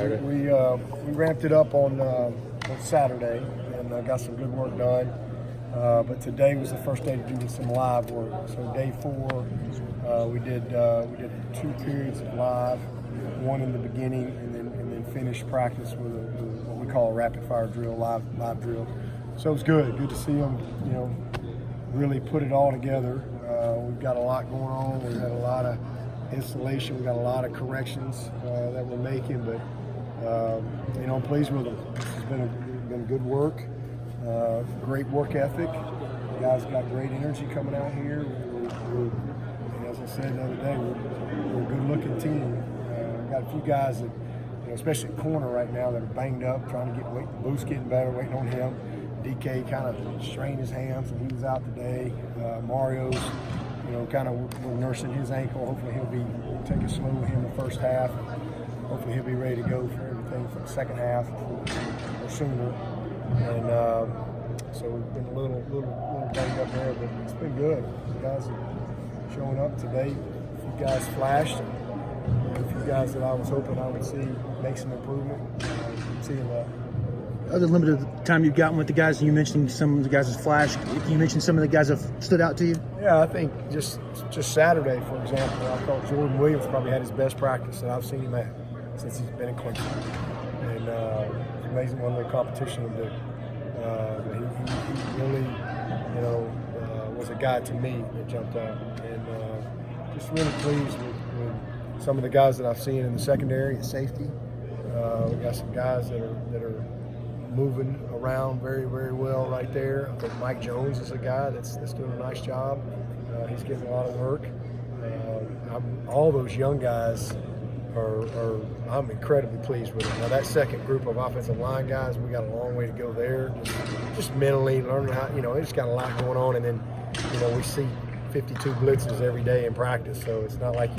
Saturday? We ramped it up on Saturday and got some good work done. But today was the first day to do some live work. So day 4, we did 2 periods of live, one in the beginning, and then finished practice with what we call a rapid fire drill, live drill. So it was good to see them, really put it all together. We've got a lot going on. We've had a lot of installation. We've got a lot of corrections that we're making, but I'm pleased with them. It's been good work, great work ethic. The guys got great energy coming out here. And as I said the other day, we're a good-looking team. We've got a few guys that, especially at corner right now, that are banged up, trying to get Booth's getting better, waiting on him. DK kind of strained his hands, and he was out today. Mario's, we're nursing his ankle. Hopefully we'll take it slow with him the first half. Hopefully he'll be ready to go for everything for the second half or sooner. And so we've been a little banged up there, but it's been good. The guys are showing up today. A few guys flashed. A few guys that I was hoping I would see make some improvement. Seeing that. Other limited time you've gotten with the guys, you mentioned some of the guys as flash. Can you mention some of the guys that have stood out to you? Yeah, I think just Saturday, for example, I thought Jordan Williams probably had his best practice that I've seen him at since he's been in Clemson. And it's amazing what the competition will do. But he really, was a guy to me that jumped out. And just really pleased with some of the guys that I've seen in the secondary at safety. We got some guys that are moving around very, very well right there. I think Mike Jones is a guy that's doing a nice job. He's getting a lot of work. All those young guys I'm incredibly pleased with them. Now that second group of offensive line guys, we got a long way to go there. Just mentally learning how, they just got a lot going on, and then, we see 52 blitzes every day in practice, so it's not like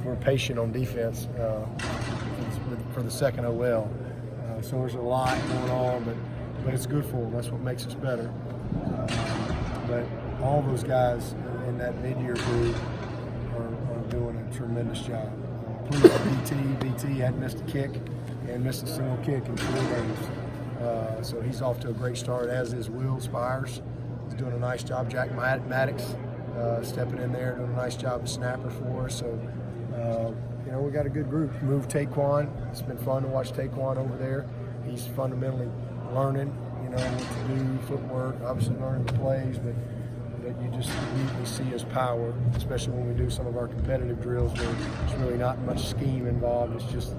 we're patient on defense for the second OL. So there's a lot going on, but it's good for them. That's what makes us better. But all those guys in that mid-year group are doing a tremendous job. Please, BT hadn't missed a kick and missed a single kick in 4 games. So he's off to a great start, as is Will Spires. He's doing a nice job. Jack Maddox stepping in there, doing a nice job as snapper for us. So, we got a good group. Moved Taquan. It's been fun to watch Taquan over there. He's fundamentally learning, what to do, footwork, obviously learning the plays, but you just immediately see his power, especially when we do some of our competitive drills where there's really not much scheme involved. It's just,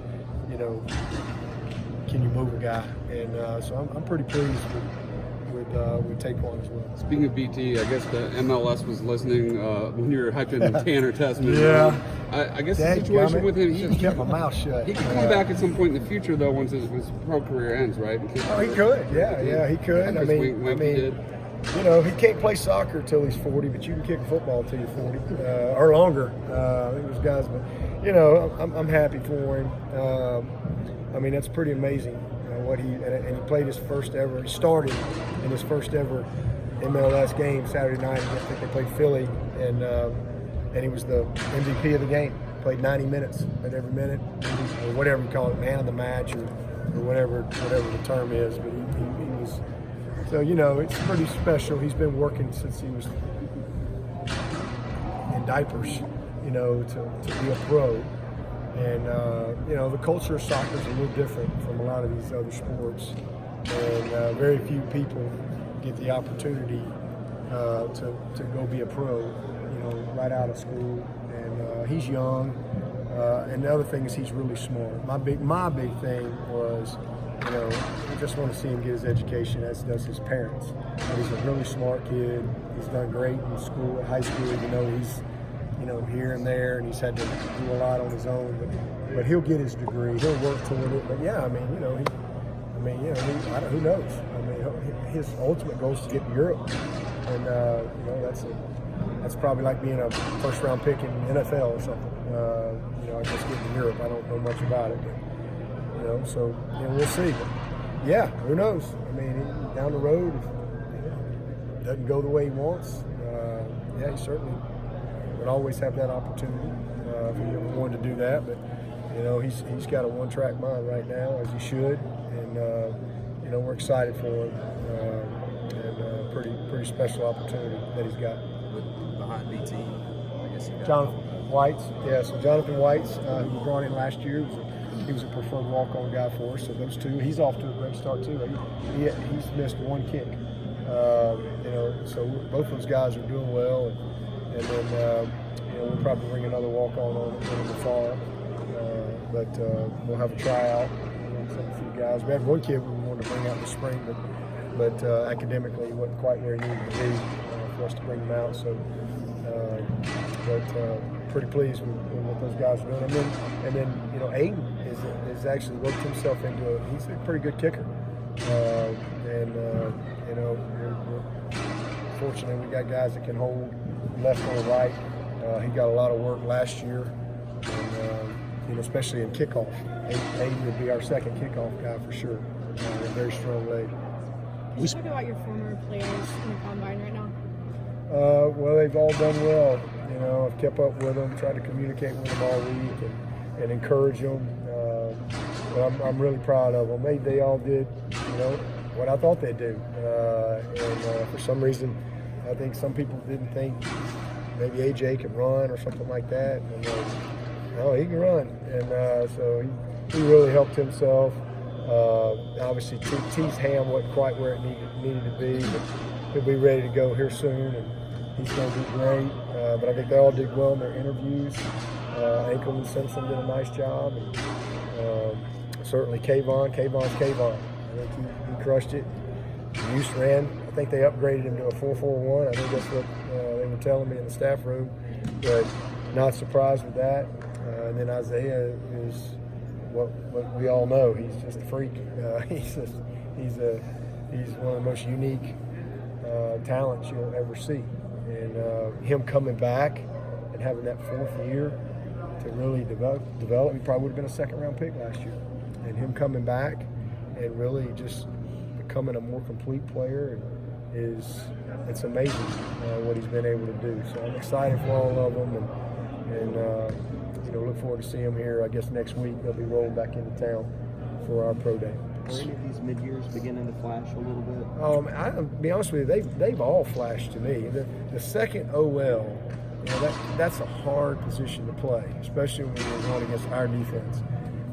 can you move a guy? And so I'm pretty pleased with Taquan as well. Speaking of BT, I guess the MLS was listening when you were hyping Tanner Tessman. Yeah. I guess the situation with him, he kept my mouth shut. He could come back at some point in the future, though, once his pro career ends, right? Oh, he could. Yeah, he could. I mean, he can't play soccer till he's 40, but you can kick a football till you're 40 or longer. I think there's guys, but I'm happy for him. That's pretty amazing. What he played his first ever. He started in his first ever MLS game Saturday night. I think they played Philly, and he was the MVP of the game. Played 90 minutes at every minute, or whatever you call it, man of the match, or whatever the term is. But he was. So it's pretty special. He's been working since he was in diapers, to be a pro. And, the culture of soccer is a little different from a lot of these other sports. And very few people get the opportunity to go be a pro, right out of school. And he's young. And the other thing is he's really smart. My big thing was, I just want to see him get his education, as does his parents. And he's a really smart kid. He's done great in school, high school, he's here and there, and he's had to do a lot on his own, but he'll get his degree. He'll work toward it. But yeah, who knows? His ultimate goal is to get to Europe, and that's probably like being a first-round pick in NFL or something. I just get to Europe. I don't know much about it, but, so we'll see. But yeah, who knows? Down the road, if it doesn't go the way he wants, he certainly would always have that opportunity if he ever wanted to do that. But you know, he's got a one-track mind right now, as he should, and you know, we're excited for him, and pretty special opportunity that he's got. Behind BT, I guess you got Jonathan White's, yeah. So Jonathan White's, who was brought in last year, he was a preferred walk-on guy for us. So those two, he's off to a great start too. He's missed one kick, you know. So both those guys are doing well, and then you know, we'll probably bring another walk-on in the fall, but we'll have a tryout. A few guys. We had one kid we wanted to bring out in the spring, but academically he wasn't quite where he needed to be for us to bring him out. So, but pretty pleased with what those guys are doing. And then you know, Aiden is actually worked himself into he's a pretty good kicker. And you know, we're fortunately we got guys that can hold left or right. He got a lot of work last year, and you know, especially in kickoff. Aiden would be our second kickoff guy for sure. A very strong leg. Can you talk about your former players in the combine right now? Well, they've all done well. You know, I've kept up with them, tried to communicate with them all week and encourage them. But I'm really proud of them. They all did, you know, what I thought they'd do. And for some reason, I think some people didn't think maybe AJ could run or something like that. And no, he can run. And so he really helped himself. Obviously, T's ham wasn't quite where it needed to be, but he'll be ready to go here soon, and he's going to do great. But I think they all did well in their interviews. Ankle and Simpson did a nice job, and certainly Kayvon. I think he crushed it. Use ran. I think they upgraded him to a 4.41. I think that's what they were telling me in the staff room, but not surprised with that. And then Isaiah is what we all know. He's just a freak. He's one of the most unique talents you'll ever see. And him coming back and having that fourth year to really develop, he probably would have been a second-round pick last year. And him coming back and really just becoming a more complete player it's amazing what he's been able to do. So I'm excited for all of them, and you know, look forward to seeing them here. I guess next week they'll be rolling back into town for our pro day. Are any of these mid-years beginning to flash a little bit? I'll be honest with you, they've all flashed to me. The second OL, you know, that's a hard position to play, especially when you're going against our defense.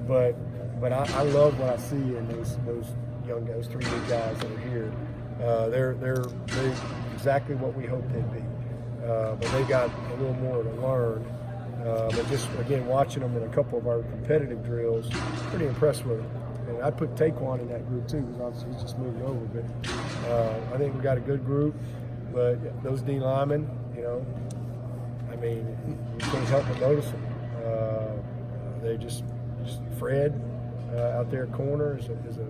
But I love what I see in those three new guys that are here. They're exactly what we hoped they'd be. But they got a little more to learn. But just, again, watching them in a couple of our competitive drills, pretty impressed with them. And I'd put Taquan in that group too, because obviously he's just moving over. But I think we got a good group. But those D linemen, you know, I mean, you can't help but notice them. They just Fred out there corner is a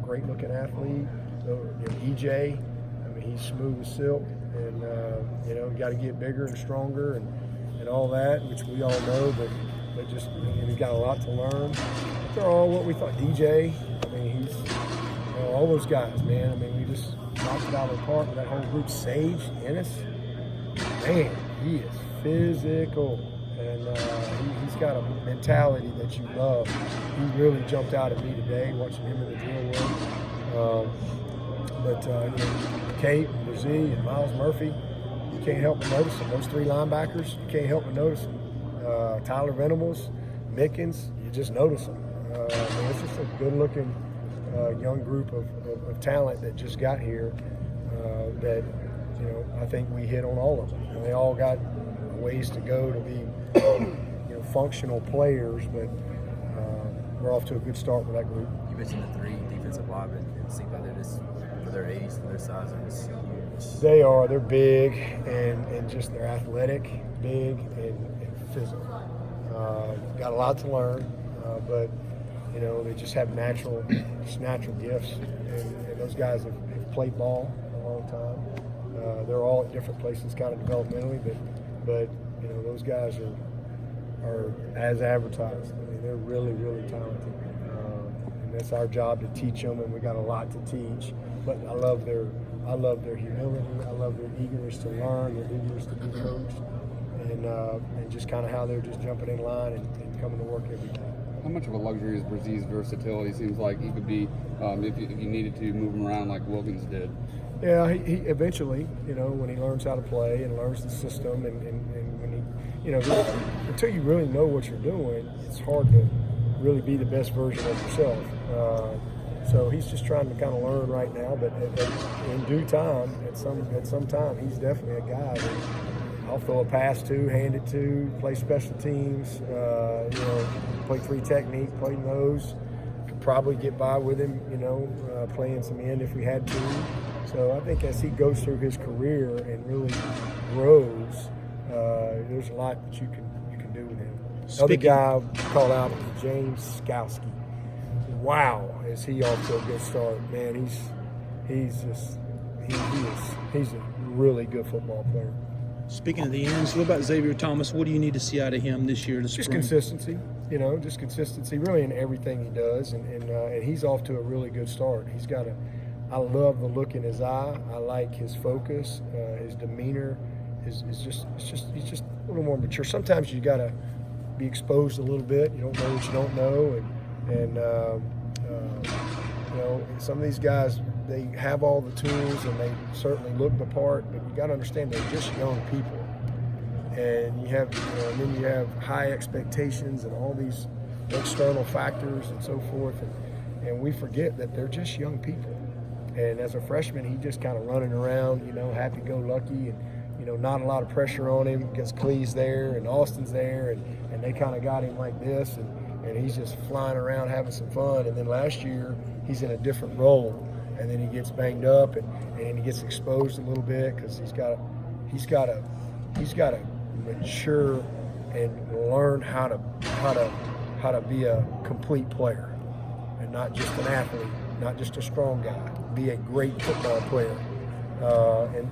great looking athlete. So, you know, EJ, I mean, he's smooth as silk, and you know, got to get bigger and stronger and all that, which we all know. But just, he's got a lot to learn. But they're all what we thought. DJ, I mean, he's, you know, all those guys, man. I mean, we just knocked it out of the park with that whole group. Sage, Ennis, man, he is physical. And he's got a mentality that you love. He really jumped out at me today watching him in the drill room. But you know, Kate, and Brazee, and Miles Murphy, you can't help but notice them. Those three linebackers, you can't help but notice them. Tyler Venables, Mickens, you just notice them. I mean, it's just a good-looking young group of talent that just got here. That, you know, I think we hit on all of them, and they all got ways to go to be, you know, functional players. But we're off to a good start with that group. You mentioned the three defensive linemen. It seems like they're just, for their age, for their size, they're just huge. They are. They're big and just they're athletic, big and physical. Got a lot to learn, but you know, they just have natural gifts. And those guys have played ball a long time. They're all at different places, kind of developmentally, but you know, those guys are as advertised. I mean, they're really, really talented, and that's our job to teach them. And we got a lot to teach. But I love their humility. I love their eagerness to learn, their eagerness to be coached, and just kind of how they're just jumping in line and coming to work every day. How much of a luxury is Brazil's versatility? Seems like he could be, if you needed to, move him around like Wilkins did. Yeah, he eventually, when he learns how to play and learns the system, and when he, until you really know what you're doing, it's hard to really be the best version of yourself. So he's just trying to kind of learn right now, but in due time, at some time, he's definitely a guy that I'll throw a pass to, hand it to, play special teams, play 3 technique, play nose. Could probably get by with him, playing some end if we had to. So I think as he goes through his career and really grows, there's a lot that you can do with him. Other guy I call out is James Skowski. Wow, is he off to a good start, man? He's a really good football player. Speaking of the ends, what about Xavier Thomas? What do you need to see out of him this year? Just consistency, just consistency really in everything he does, and he's off to a really good start. I love the look in his eye. I like his focus, his demeanor. He's just a little more mature. Sometimes you got to be exposed a little bit. You don't know what you don't know, and some of these guys, they have all the tools and they certainly look the part, but you got to understand they're just young people, and you have, and then you have high expectations and all these external factors and so forth, and we forget that they're just young people. And as a freshman, he just kind of running around, happy-go-lucky, and not a lot of pressure on him because Clee's there and Austin's there, and they kind of got him like this, and he's just flying around having some fun. And then last year, he's in a different role, and then he gets banged up, and he gets exposed a little bit because he's got to mature and learn how to be a complete player, and not just an athlete, not just a strong guy. Be a great football player, and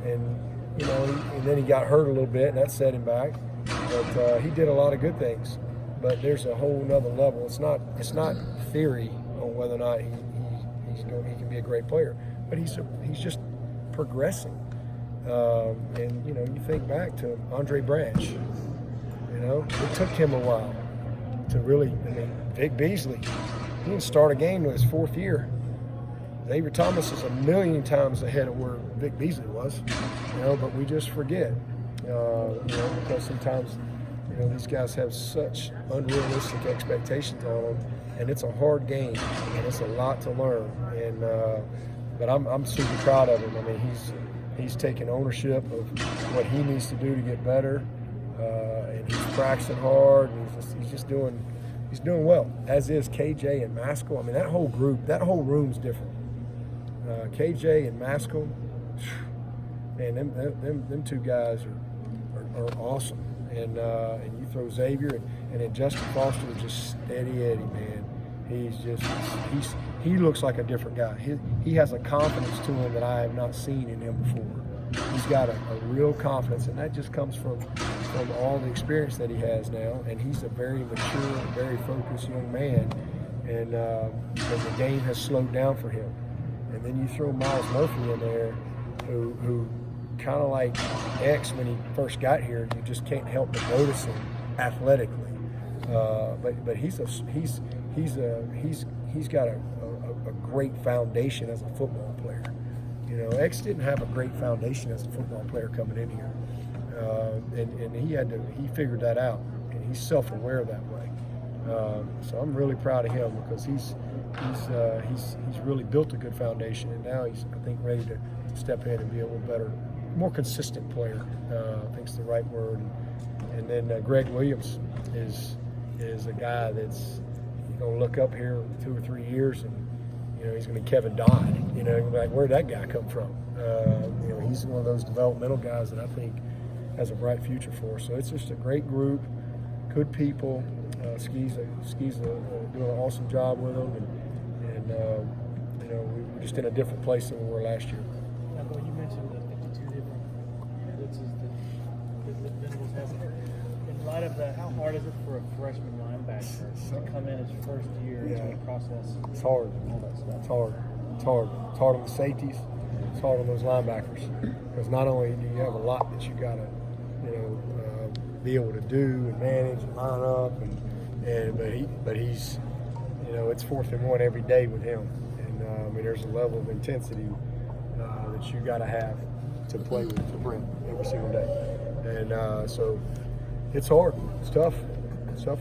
then he got hurt a little bit, and that set him back. But he did a lot of good things. But there's a whole nother level. It's not theory on whether or not he can be a great player, but he's just progressing. And you think back to Andre Branch. It took him a while to really. Vic Beasley, he didn't start a game in his 4th year. Xavier Thomas is a million times ahead of where Vic Beasley was, but we just forget, because sometimes, these guys have such unrealistic expectations on them, and it's a hard game, and it's a lot to learn. And but I'm super proud of him. He's taking ownership of what he needs to do to get better, and he's practicing hard. And he's doing well. As is KJ and Maskell. That whole group, that whole room's different. KJ and Maskell, and them 2 guys are awesome. And you throw Xavier, and then Justin Foster is just steady Eddie, man. He looks like a different guy. He has a confidence to him that I have not seen in him before. He's got a real confidence, and that just comes from all the experience that he has now. And he's a very mature, very focused young man, and the game has slowed down for him. And then you throw Miles Murphy in there, who kind of like X when he first got here, you just can't help but notice him athletically. But he's got a great foundation as a football player. X didn't have a great foundation as a football player coming in here, and he figured that out, and he's self-aware that way. So I'm really proud of him because he's really built a good foundation, and now he's, I think, ready to step in and be a little better, more consistent player. I think is the right word. And then Greg Williams is a guy that's going to look up here in 2 or 3 years, and he's going to be Kevin Dodd. Like, where'd that guy come from? He's one of those developmental guys that I think has a bright future for us. So it's just a great group, good people. Ski's doing an awesome job with them, and we're just in a different place than we were last year. Dabo, you mentioned the 52 different blitzes that the Venables has. In light of that, how hard is it for a freshman linebacker to come in as your first year into the process? It's hard. All that stuff. It's hard. It's hard. It's hard on the safeties. It's hard on those linebackers, because not only do you have a lot that you got to, be able to do and manage and line up, and but he's, it's 4th and 1 every day with him, and I mean, there's a level of intensity that you got to have to play with for Brent every single day, and so it's hard, it's tough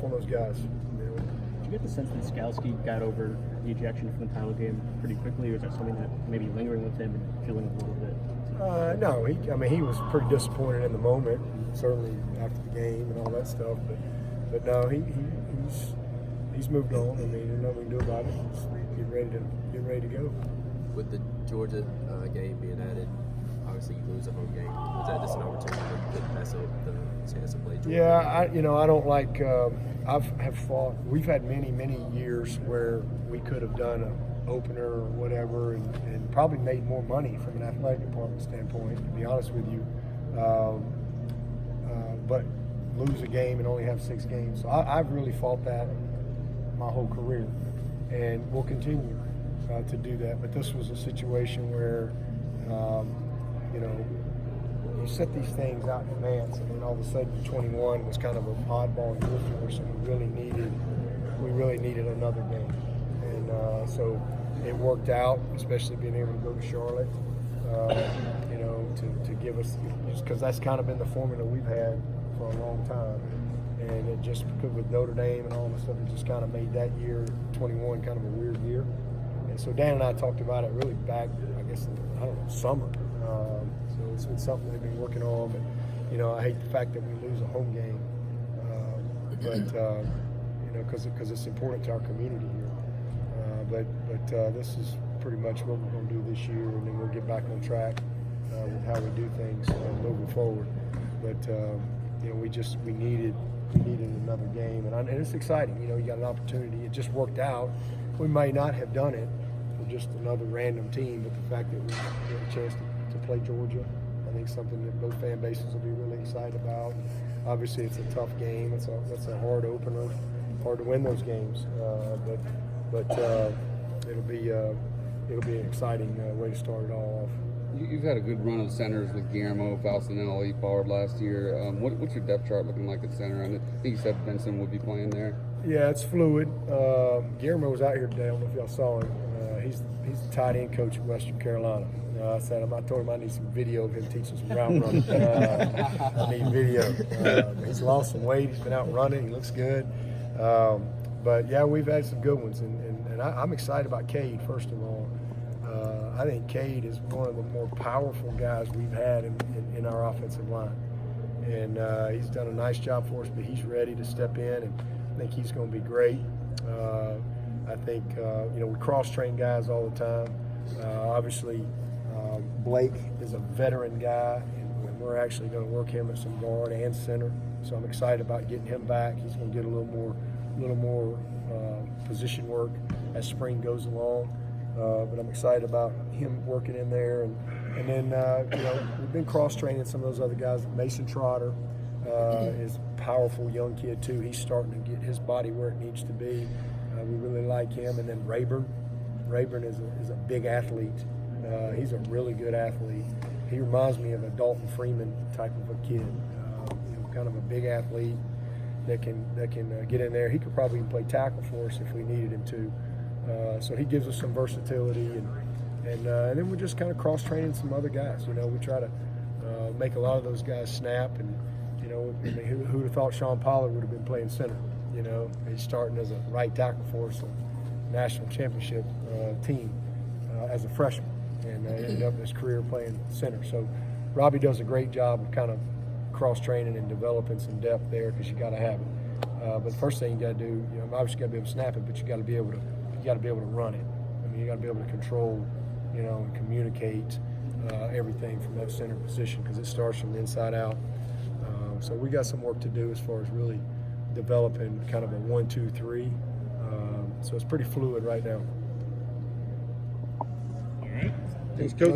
on those guys. Did you get the sense that Skalski got over the ejection from the title game pretty quickly, or is that something that maybe lingering with him and feeling a little bit? No, he was pretty disappointed in the moment, certainly after the game and all that stuff. But no, he's moved on. I mean, there's nothing we can do about it. Just get ready to go. With the Georgia game being added, obviously you lose a home game. Was that just an opportunity where you couldn't mess up the chance to play Georgia? Yeah, I don't like. I've fought. We've had many years where we could have done an opener or whatever, and probably made more money from an athletic department standpoint, to be honest with you. But lose a game and only have 6 games. So I've really fought that my whole career, and we'll continue to do that. But this was a situation where, you set these things out in advance, and then all of a sudden 21 was kind of an oddball year for us, and we really needed another game. And so it worked out, especially being able to go to Charlotte, to give us, just because that's kind of been the formula we've had for a long time. And it just, with Notre Dame and all the stuff, it just kind of made that year, 21, kind of a weird year. And so Dan and I talked about it really back, I guess, summer. So it's been something they've been working on. But, I hate the fact that we lose a home game. Because it's important to our community here. But this is pretty much what we're going to do this year, and then we'll get back on track with how we do things moving forward. But we needed another game, and it's exciting. You got an opportunity. It just worked out. We may not have done it for just another random team, but the fact that we get a chance to play Georgia, I think something that both fan bases will be really excited about. Obviously, it's a tough game. That's a hard opener. Hard to win those games, but it'll be an exciting way to start it all off. You've had a good run of centers with Guillermo, Falcinelli, Pollard last year. What's your depth chart looking like at center? I think you said Benson would be playing there. Yeah, it's fluid. Guillermo was out here today. I don't know if y'all saw him. He's the tight end coach at Western Carolina. I told him I need some video of him teaching some route running. I need video. He's lost some weight. He's been out running. He looks good. But yeah, we've had some good ones, and I'm excited about Cade. First of all, I think Cade is one of the more powerful guys we've had in our offensive line, and he's done a nice job for us. But he's ready to step in, and I think he's going to be great. I think we cross-train guys all the time. Obviously, Blake is a veteran guy, and we're actually going to work him at some guard and center. So I'm excited about getting him back. He's going to get a little more position work as spring goes along. But I'm excited about him working in there, and then we've been cross training some of those other guys. Mason Trotter is a powerful young kid too. He's starting to get his body where it needs to be. We really like him. And then Rayburn is a big athlete. He's a really good athlete. He reminds me of a Dalton Freeman type of a kid. Kind of a big athlete that can get in there. He could probably even play tackle for us if we needed him to. So he gives us some versatility, and then we're just kind of cross training some other guys. We try to make a lot of those guys snap, and who would have thought Sean Pollard would have been playing center? He's starting as a right tackle for us on national championship team as a freshman, and ended up his career playing center. So Robbie does a great job of kind of cross-training and developing some depth there, because you got to have it. But the first thing you got to do, obviously you got to be able to snap it, but you got to be able to run it. I mean, you got to be able to control, and communicate everything from that center position, because it starts from the inside out. So we got some work to do as far as really developing kind of a 1-2-3. So it's pretty fluid right now. All right. Thanks, Coach.